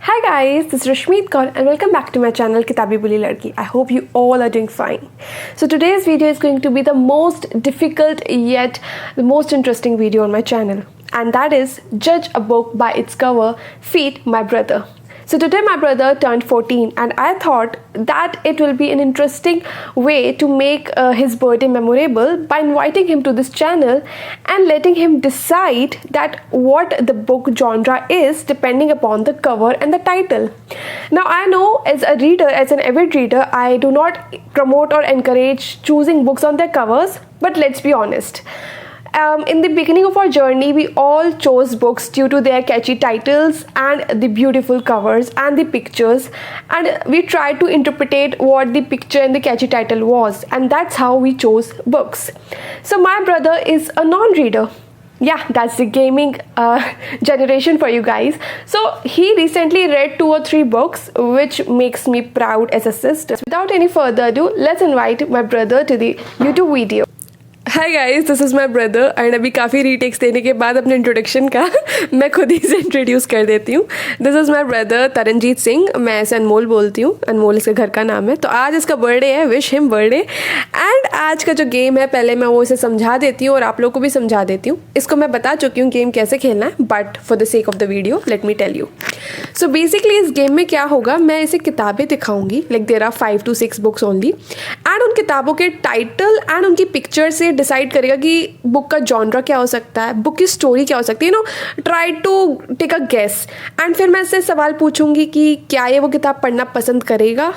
Hi guys, this is Rashmeet Kaur and welcome back to my channel Kitabi Bully Ladki. I hope you all are doing fine. So today's video is going to be the most difficult yet the most interesting video on my channel, and that is judge a book by its cover, Feed My Brother. So today my brother turned 14 and I thought that it will be an interesting way to make his birthday memorable by inviting him to this channel and letting him decide that what the book genre is depending upon the cover and the title. Now I know as a reader, as an avid reader, I do not promote or encourage choosing books on their covers, but let's be honest. In the beginning of our journey, we all chose books due to their catchy titles and the beautiful covers and the pictures, and we tried to interpret what the picture and the catchy title was, and that's how we chose books. So my brother is a non-reader. Yeah, that's the gaming generation for you guys. So he recently read 2 or 3 books, which makes me proud as a sister. Without any further ado, let's invite my brother to the YouTube video. Hi guys, this is my brother and अभी काफ़ी retakes देने के बाद अपने introduction का मैं खुद ही से इंट्रोड्यूस कर देती हूँ. This is my brother Taranjeet Singh. मैं ऐसे अनमोल बोलती हूँ, अनमोल इसके घर का नाम है. तो आज इसका बर्थडे है, विश हिम बर्थडे. एंड आज का जो गेम है, पहले मैं वो इसे समझा देती हूँ और आप लोग को भी समझा देती हूँ. इसको मैं बता चुकी हूँ गेम कैसे खेलना है, but for the sake of the video let me tell you. So basically इस गेम में क्या होगा, मैं इसे किताबें दिखाऊंगी, like there are 5 to 6 books only, and उन किताबों के टाइटल एंड उनकी पिक्चर से डिसाइड करेगा कि बुक का जॉनरा क्या हो सकता है, बुक की स्टोरी क्या हो सकती है. Try to take a guess. And फिर मैं इससे सवाल पूछूंगी कि क्या ये वो किताब पढ़ना पसंद करेगा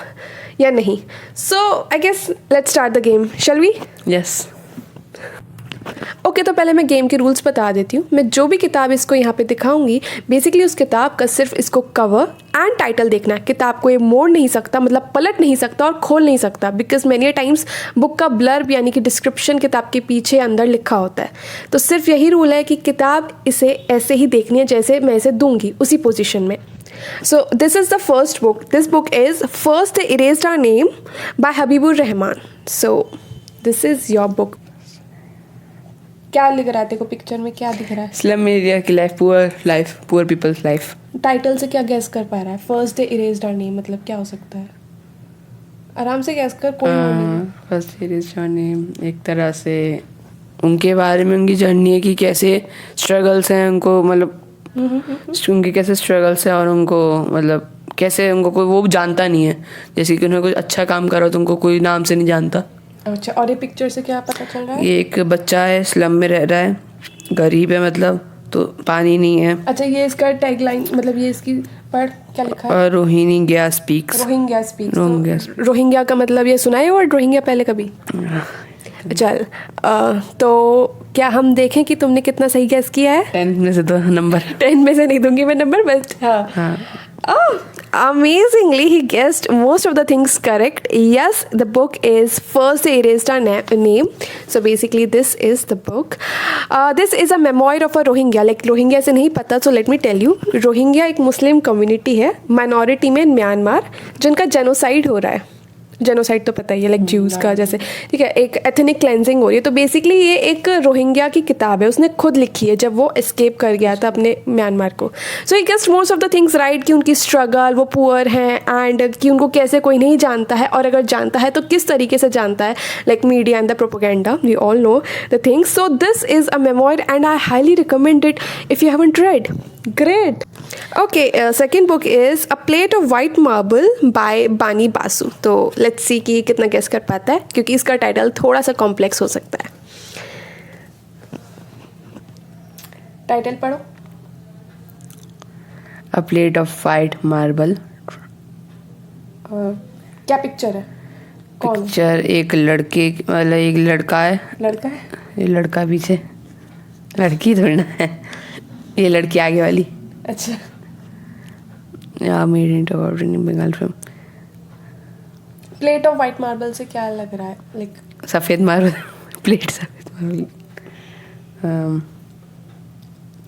या नहीं. So I guess let's start the game, shall we? Yes. Okay, तो पहले मैं गेम के रूल्स बता देती हूँ. मैं जो भी किताब इसको यहाँ पे दिखाऊंगी, बेसिकली उस किताब का सिर्फ इसको कवर एंड टाइटल देखना है. किताब को ये मोड़ नहीं सकता, मतलब पलट नहीं सकता और खोल नहीं सकता, बिकॉज मैनी टाइम्स बुक का ब्लर्ब यानी कि डिस्क्रिप्शन किताब के पीछे अंदर लिखा होता है. तो सिर्फ यही रूल है कि किताब इसे ऐसे ही देखनी है जैसे मैं इसे दूंगी, उसी पोजिशन में. So this is the first book. This book is First They Erased Our Name by Habibur Rahman. So this is your book. क्या लिख रहा है, देखो पिक्चर में क्या दिख रहा है? स्लम एरिया की life, poor peoples life. Title से क्या गैस कर पा रहा है? First they erased our name मतलब क्या हो सकता है? आराम से गैस कर. कोई फर्स्ट इरेज्ड आवर नेम एक तरह से उनके बारे में, उनकी जर्नी है कि कैसे स्ट्रगल्स हैं उनको, मतलब उनके कैसे स्ट्रगल्स हैं और उनको मतलब कैसे उनको कोई वो जानता नहीं है. जैसे कि उन्होंने कोई अच्छा काम करा तो उनको कोई नाम से नहीं जानता. अच्छा, और ये पिक्चर से क्या पता चल रहा है? ये एक बच्चा है, स्लम में रह रहा है, गरीब है मतलब, तो पानी नहीं है. अच्छा, ये इसका टैगलाइन मतलब ये इसकी पढ़ क्या लिखा है? Rohingya speaks. रोहिंग्या का मतलब ये सुना है और रोहिंग्या पहले कभी? चल, तो क्या हम देखें कि तुमने कितना सही गैस किया है? 10 में से दो नंबर. 10 में से नहीं दूंगी मैं नंबर, बस. हाँ. Oh, amazingly he guessed most of the things correct. Yes, the book is First They Erased Our Name. So basically this is the book. This is a memoir of a Rohingya. Like Rohingya से नहीं पता, so let me tell you. Rohingya एक Muslim community है, minority में Myanmar, जिनका genocide हो रहा है. जेनोसाइड तो पता ही है, लाइक ज्यूज़ का जैसे, ठीक है, एक एथनिक क्लेंजिंग हो रही है. तो बेसिकली ये एक रोहिंग्या की किताब है, उसने खुद लिखी है जब वो एस्केप कर गया था अपने म्यांमार को. So he guessed most of the things right, कि उनकी स्ट्रगल, वो पुअर हैं, एंड कि उनको कैसे कोई नहीं जानता है, और अगर जानता है तो किस तरीके से जानता है, like media and the propaganda, we all know the things. So this is a memoir and I highly recommend it if you haven't read. Great. Okay, second book is A Plate of White Marble by Bani Basu. तो let's see कि कितना guess कर पाता है, क्योंकि इसका title थोड़ा सा कॉम्प्लेक्स हो सकता है. टाइटल पढ़ो. A Plate of White Marble. क्या पिक्चर है? कौन? पिक्चर एक लड़के, मतलब एक लड़का है. लड़का है? ये लड़का पीछे, लड़की थोड़ी ना है, ये लड़की आगे वाली. अच्छा. Made in Bengal film. Plate of white marble से क्या लग रहा है? लाइक सफ़ेद मार्बल. प्लेट सफ़ेद मार्बल.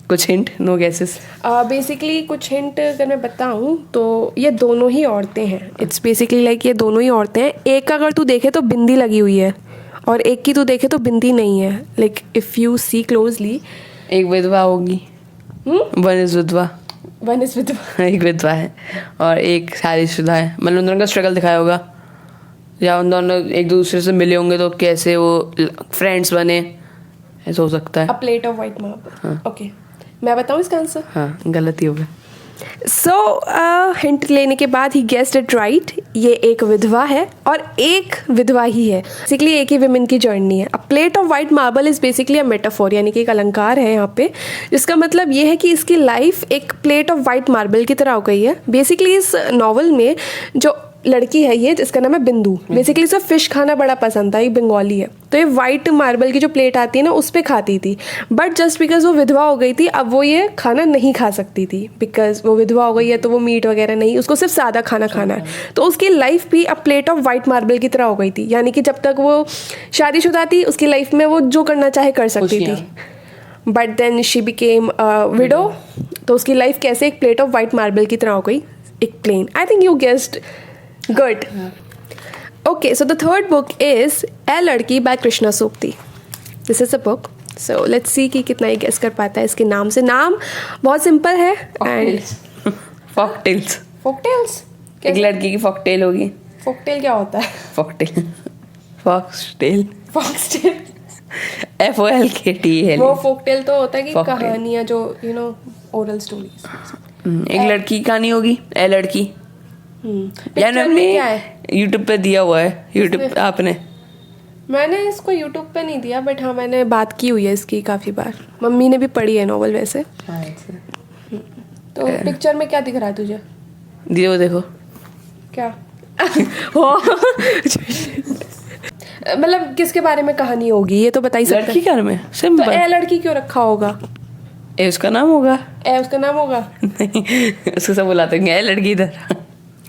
कुछ हिंट? No guesses. बेसिकली कुछ हिंट अगर मैं बताऊँ तो ये दोनों ही औरतें हैं. इट्स बेसिकली लाइक ये दोनों ही औरतें हैं. एक अगर तू देखे तो बिंदी लगी हुई है, और एक की तू देखे तो बिंदी नहीं है. Like if you see closely, एक विधवा होगी. वन इज विधवा. वन इज विधवा। एक विधवा है और एक शादीशुदा है, मतलब उन दोनों का स्ट्रगल दिखाया होगा, या उन दोनों एक दूसरे से मिले होंगे तो कैसे वो फ्रेंड्स बने, ऐसा हो सकता है। अ plate of white marble. Okay, मैं बताऊँ इसका आंसर? हाँ, गलत ही होगा। सो हिंट लेने के बाद ही गेस्ड इट राइट। ये एक विधवा है और एक विधवा ही है, बेसिकली एक ही विमेन की जर्नी है। अ plate of white marble is basically a metaphor, यानी कि एक अलंकार है यहाँ पे, जिसका मतलब ये है कि इसकी लाइफ एक प्लेट ऑफ वाइट मार्बल की तरह हो गई है। बेसिकली इस नॉवल में जो लड़की है ये, जिसका नाम है बिंदु, बेसिकली इसे फिश खाना बड़ा पसंद था, एक बंगाली है, तो ये वाइट मार्बल की जो प्लेट आती है ना उस पर खाती थी, बट जस्ट बिकॉज वो विधवा हो गई थी अब वो ये खाना नहीं खा सकती थी, बिकॉज वो विधवा हो गई है तो वो मीट वगैरह नहीं, उसको सिर्फ सादा खाना खाना है। तो उसकी लाइफ भी अब प्लेट ऑफ वाइट मार्बल की तरह हो गई थी, यानी कि जब तक वो शादीशुदा थी उसकी लाइफ में वो जो करना चाहे कर सकती थी, but then she became widow, तो उसकी लाइफ कैसे एक प्लेट ऑफ वाइट मार्बल की तरह हो गई, एक plain. I think you guessed good. Okay, so the third book is A Ladki by Krishna Sukti. This is a book. So let's see कि कितना ये गेस कर पाता है इसके नाम से। नाम बहुत सिंपल है एंड फॉकटेल्स। फोकटेल्स, एक लड़की की फॉकटेल होगी। फोकटेल क्या होता है? फॉकटेल, फॉक्सटेल, फॉक्सटेल, FOLKTEL। वो फोकटेल तो होता है कि Folktale। कहानियाँ जो ओरल स्टोरीज। एक लड़की की कहानी होगी, ए लड़की। यार पिक्चर में क्या है? यूट्यूब पे दिया हुआ है, यूट्यूब आपने? मैंने इसको यूट्यूब पे नहीं दिया, बट हाँ मैंने बात की हुई है इसकी काफ़ी बार, मम्मी ने भी पढ़ी है नॉवल वैसे। तो पिक्चर में क्या दिख रहा है तुझे? दियो देखो क्या? मतलब किसके बारे में कहानी होगी ये तो बता ही सकते लड़की घर में, तो सिंपल। ए लड़की क्यों रखा होगा? ए उसका नाम होगा। ए उसका नाम होगा? नहीं, उसको सब बुलाते हैं ए लड़की इधर।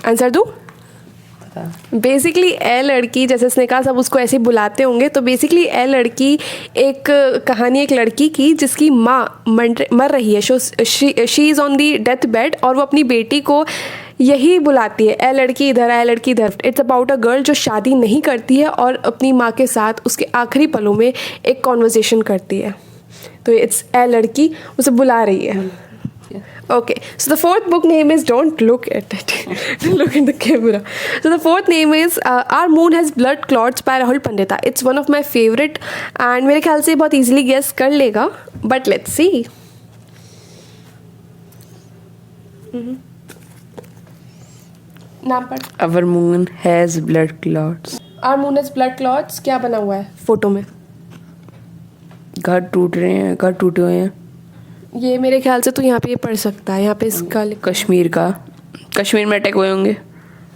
आंसर दूं? बेसिकली ए लड़की, जैसे उसने कहा सब उसको ऐसे ही बुलाते होंगे, तो बेसिकली ए लड़की एक कहानी एक लड़की की जिसकी माँ मर रही है, she is on the death bed, और वो अपनी बेटी को यही बुलाती है, ए लड़की इधर, ए लड़की इधर। इट्स अबाउट अ गर्ल जो शादी नहीं करती है और अपनी माँ के साथ उसके आखिरी पलों में एक कॉन्वर्जेशन करती है, तो इट्स ए लड़की उसे बुला रही है। Okay, so the fourth book name is, don't look at it, look in the camera. So the fourth name is Our Moon Has Blood Clots by Rahul Pandita. It's one of my favorite and मेरे ख्याल से बहुत easily guess कर लेगा, but let's see. नाम पढ़। Our moon has blood clots. Our Moon Has Blood Clots क्या बना हुआ है फोटो में? घर टूट रहे हैं, घर टूटे हुए हैं। ये मेरे ख्याल से तो यहाँ पे ये पढ़ सकता है, यहाँ पे इसका कश्मीर का, कश्मीर में अटैक हुए होंगे।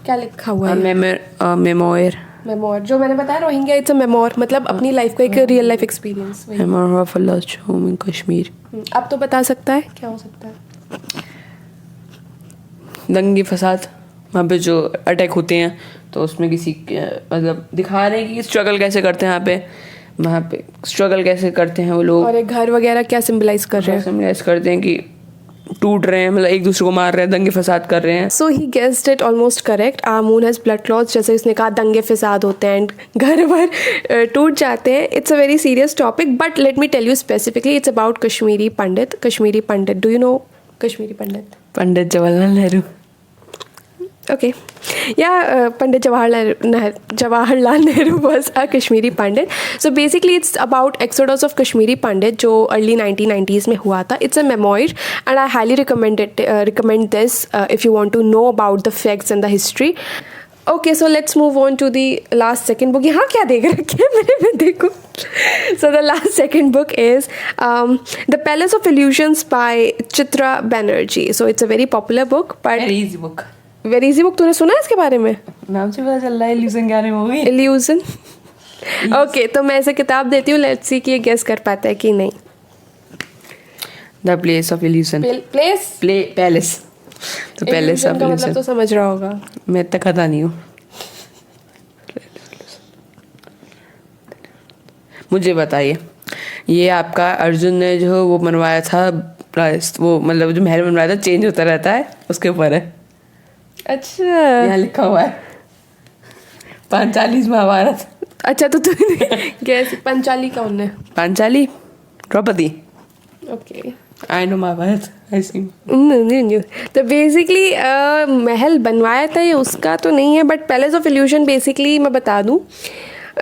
क्या लिखा हुआ है? मेमोयर, मेमोर, जो मैंने बताया रोहिंग्या, इट्स अ मेमोर, मतलब अपनी लाइफ का एक real life experience. Memoir of a lost home in Kashmir. अब तो बता सकता है क्या हो सकता है? दंगे फसाद, वहाँ पे जो अटैक होते हैं तो उसमें किसी मतलब दिखा रहे हैं कि स्ट्रगल कैसे करते हैं, वहाँ पे स्ट्रगल कैसे करते हैं वो लोग, और एक घर वगैरह क्या सिंबलाइज कर रहे हैं? सिंबलाइज करते हैं कि टूट रहे हैं, मतलब एक दूसरे को मार रहे हैं, दंगे फसाद कर रहे हैं। So he guessed it almost correct. Our moon has blood clots, जैसे उसने कहा दंगे फसाद होते हैं एंड घर वर टूट जाते हैं। It's a very serious topic, but let me tell you specifically it's about Kashmiri Pandit. Kashmiri Pandit, do you know Kashmiri Pandit? Pandit Jawaharlal Nehru. Okay, yeah, Pandit Jawaharlal Nehru was a Kashmiri Pandit. So basically it's about exodus of Kashmiri Pandit जो early 1990s में हुआ था. It's a memoir and I highly recommend this if you want to know about the facts and the history. Okay, so let's move on to the last second book. यहाँ क्या देख रखे हैं मेरे में देखो. So the last second book is The Palace of Illusions by Chitra Banerjee. So it's a very popular book, but Very easy book. Very easy book. तूने सुना है इसके बारे में? नाम से पता चल रहा है इल्यूजन क्या मूवी। इल्यूजन। ओके, तो मैं ऐसे किताब देती हूँ, लेट्स सी कि ये गेस कर पाता है कि नहीं। The place of illusion. Palace. तो पैलेस ऑफ इल्यूजन मतलब तो समझ रहा होगा। मैं तक खाता नहीं हूँ। मुझे बताइए, ये आपका अर्जुन ने जो वो बनवाया था, वो मतलब जो महल बनवाया था चेंज होता रहता है, उसके ऊपर है। अच्छा, यहाँ लिखा हुआ है पांचाली महाभारत। अच्छा, तो तूने गैस पंचाली कौन है? Panchali Draupadi. Okay, I know Mahabharat I see. नहीं, तो बेसिकली महल बनवाया था ये उसका तो नहीं है, but palace of evolution basically मैं बता दूँ,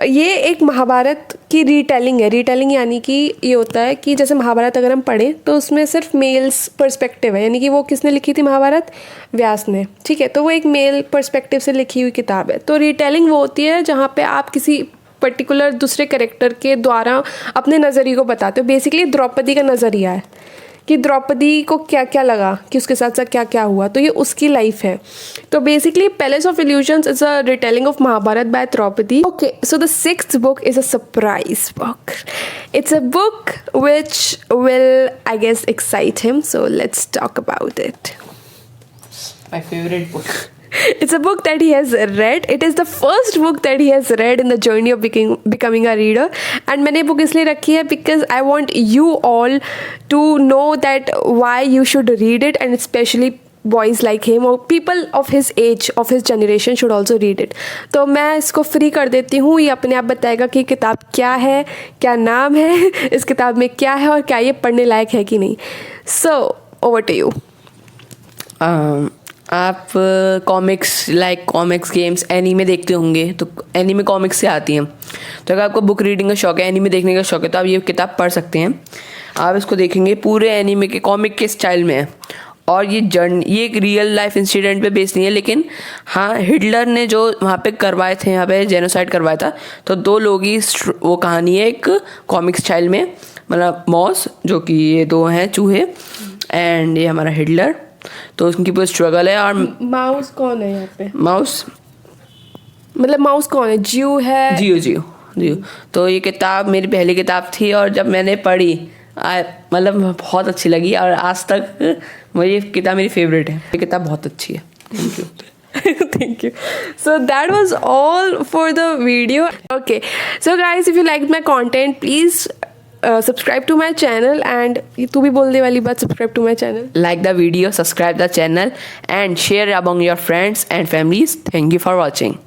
ये एक महाभारत की रीटेलिंग है। रीटेलिंग यानी कि ये होता है कि जैसे महाभारत अगर हम पढ़ें तो उसमें सिर्फ मेल्स पर्सपेक्टिव है, यानी कि वो किसने लिखी थी महाभारत, व्यास ने, ठीक है। तो वो एक मेल पर्सपेक्टिव से लिखी हुई किताब है। तो रीटेलिंग वो होती है जहाँ पे आप किसी पर्टिकुलर दूसरे कैरेक्टर के द्वारा अपने नज़रिए को बताते हो। बेसिकली द्रौपदी का नज़रिया है कि द्रौपदी को क्या क्या लगा, कि उसके साथ साथ क्या क्या हुआ, तो ये उसकी लाइफ है। तो basically Palace of Illusions is a retelling of Mahabharata by Draupadi. Okay, so the 6th book is a surprise book. It's a book which will, I guess, excite him. So let's talk about it. My favourite book. It's a book that he has read. It is the first book that he has read in the journey of becoming a reader. And मैंने book इसलिए रखी है because I want you all to know that why you should read it, and especially boys like him or people of his age, of his generation should also read it. तो मैं इसको free कर देती हूँ, ये अपने आप बताएगा कि किताब क्या है, क्या नाम है, इस किताब में क्या है और क्या ये पढ़ने लायक है कि नहीं। So over to you. आप कॉमिक्स कॉमिक्स गेम्स एनीमे देखते होंगे, तो एनीमे कॉमिक्स से आती हैं। तो अगर आपको बुक रीडिंग का शौक है, एनीमे देखने का शौक है, तो आप ये किताब पढ़ सकते हैं। आप इसको देखेंगे पूरे एनीमे के कॉमिक के स्टाइल में है, और ये एक रियल लाइफ इंसिडेंट पे बेस्ड नहीं है, लेकिन हाँ हिटलर ने जो वहाँ पे करवाए थे, यहाँ पे जेनोसाइड करवाया था, तो 2 लोग ही वो कहानी है एक कॉमिक स्टाइल में, मतलब मॉस जो कि ये 2 हैं चूहे, एंड ये हमारा हिटलर। तो उनकी पूरी स्ट्रगल है। और माउस कौन है यहाँ पे? माउस मतलब माउस कौन है? जियो है? जियो। तो ये किताब मेरी पहली किताब थी, और जब मैंने पढ़ी मतलब बहुत अच्छी लगी, और आज तक मुझे ये किताब मेरी फेवरेट है। ये किताब बहुत अच्छी है। Thank you. Thank you. So that was all for the video. Okay. So guys, if you liked my content, please subscribe to my channel, and तू भी बोल दे वाली बात, subscribe to my channel. Like the video, subscribe the channel, and share among your friends and families. Thank you for watching.